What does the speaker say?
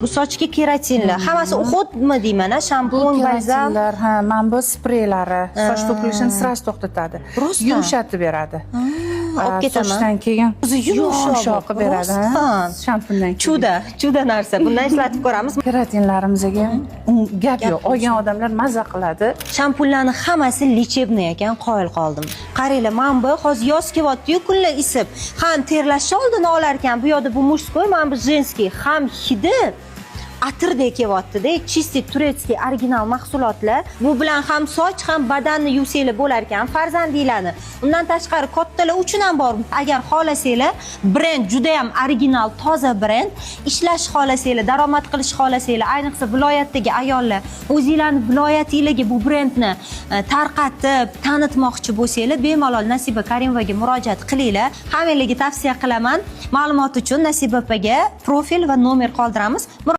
Bu sochga keratinlar. Hammasi uxotmi deyman-a, shampun, balzam. Ha, mana bu spreylari soch to'kilishini sirasi to'xtatadi. Rostdan? Yumshatib beradi. Olib ketaman. Sochdan keyin O'zi yumshoq qilib beradi. Rostdan. Shampundan keyin. Juda narsa. Bundan ishlatib ko'ramiz. Keratinlarimizga gap yo'q. Olgan odamlar maza qiladi. Shampunlarning hammasi lechebniy ekan, qoyil qoldim. Qaranglar, mana bu hozir yoz kelyapti-yu, kunlar isib. Ham terlashni oldini olar ekan. Bu yoqda bu mujskoy, mana bu женский. Ham hidi atirdek kelyapti-da, чистый turetskiy original mahsulotlar. Bu bilan ham soch, ham badanni yuvsanglar bo'lar ekan, farzandinglarni. Undan tashqari kattalar uchun ham bor. Agar xohlasanglar, brend juda ham original, toza brend. Ishlash xohlasanglar, daromad qilish xohlasanglar, ayniqsa viloyatdagi ayollar, o'zingizlarning viloyatingizga bu brendni tarqatib, tanitmoqchi bo'lsanglar, bemalol Nasiba Karimovaga murojaat qilinglar. Hammangizga tavsiya qilaman. Ma'lumot uchun Nasiba opaga profil va nomer qoldiramiz.